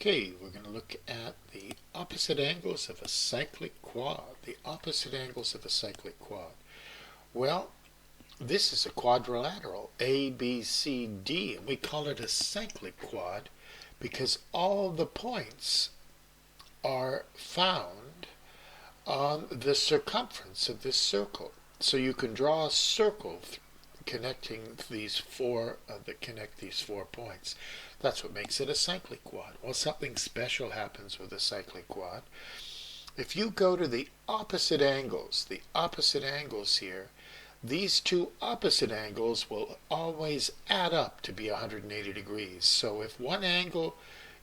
Okay, we're going to look at the opposite angles of a cyclic quad. The opposite angles of a cyclic quad. Well, this is a quadrilateral, A, B, C, D, and we call it a cyclic quad because all the points are found on the circumference of this circle. So you can draw a circle connecting these four that connect these 4 points. That's what makes it a cyclic quad. Well, something special happens with a cyclic quad. If you go to the opposite angles here, these two opposite angles will always add up to be 180 degrees. So if one angle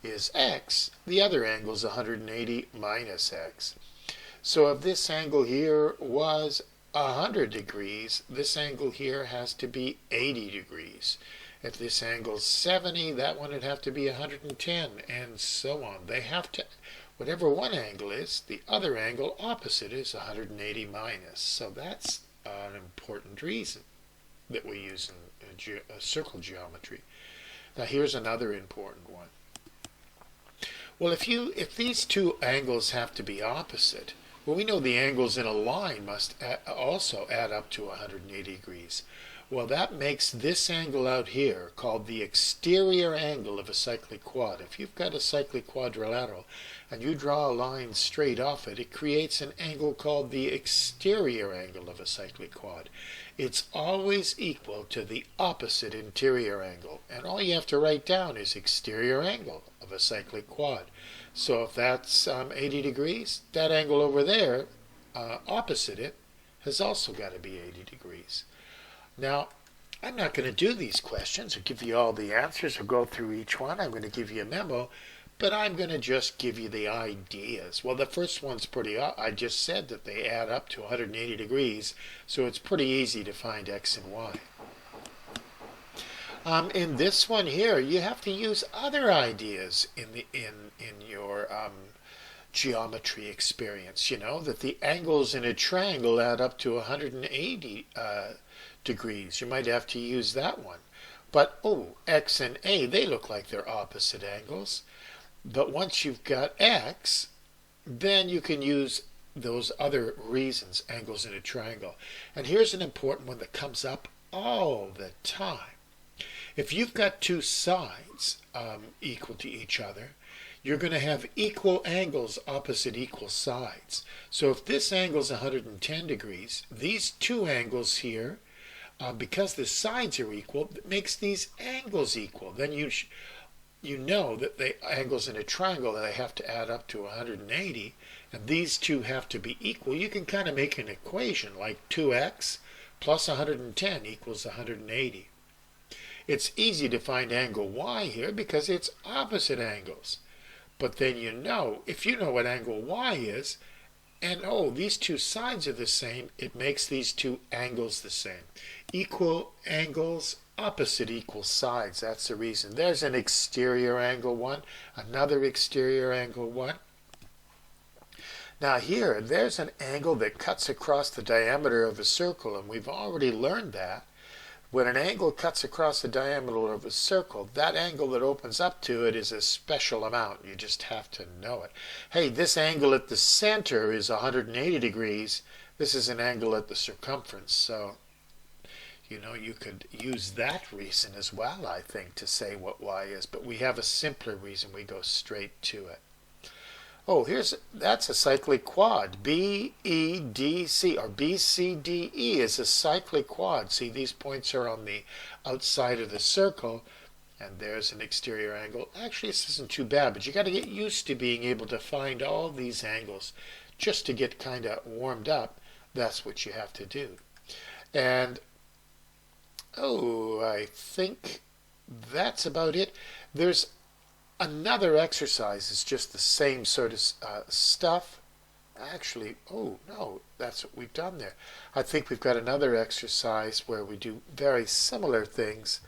is x, the other angle is 180 minus x. So if this angle here was 100 degrees, this angle here has to be 80 degrees. If this angle is 70, that one would have to be 110, and so on. They have to, whatever one angle is, the other angle opposite is 180 minus. So that's an important reason that we use in circle geometry. Now here's another important one. Well, if these two angles have to be opposite, well, we know the angles in a line must also add up to 180 degrees. Well, that makes this angle out here called the exterior angle of a cyclic quad. If you've got a cyclic quadrilateral and you draw a line straight off it, it creates an angle called the exterior angle of a cyclic quad. It's always equal to the opposite interior angle. And all you have to write down is exterior angle of a cyclic quad. So if that's 80 degrees, that angle over there, opposite it, has also got to be 80 degrees. Now, I'm not going to do these questions or give you all the answers or go through each one. I'm going to give you a memo, but I'm going to just give you the ideas. Well, the first one's pretty, I just said that they add up to 180 degrees, so it's pretty easy to find x and y. In this one here, you have to use other ideas in your geometry experience. You know that the angles in a triangle add up to 180 degrees. You might have to use that one. But x and a, they look like they're opposite angles. But once you've got x, then you can use those other reasons, angles in a triangle. And here's an important one that comes up all the time. If you've got two sides equal to each other, you're going to have equal angles opposite equal sides. So if this angle is 110 degrees, these two angles here, because the sides are equal, it makes these angles equal. Then you know that the angles in a triangle, they have to add up to 180, and these two have to be equal. You can kind of make an equation like 2x plus 110 equals 180. It's easy to find angle y here because it's opposite angles. But then if you know what angle y is, and these two sides are the same, it makes these two angles the same. Equal angles, opposite equal sides. That's the reason. There's an exterior angle one, another exterior angle one. Now here, there's an angle that cuts across the diameter of a circle, and we've already learned that. When an angle cuts across the diameter of a circle, that angle that opens up to it is a special amount. You just have to know it. Hey, this angle at the center is 180 degrees. This is an angle at the circumference. So, you could use that reason as well, I think, to say what y is. But we have a simpler reason. We go straight to it. That's a cyclic quad. BEDC, or BCDE is a cyclic quad. See, these points are on the outside of the circle, and there's an exterior angle. Actually, this isn't too bad, but you got to get used to being able to find all these angles just to get kind of warmed up. That's what you have to do. And, I think that's about it. There's another exercise is just the same sort of stuff. Actually, no, that's what we've done there. I think we've got another exercise where we do very similar things,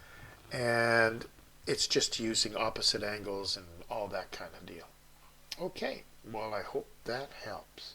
and it's just using opposite angles and all that kind of deal. Okay, well, I hope that helps.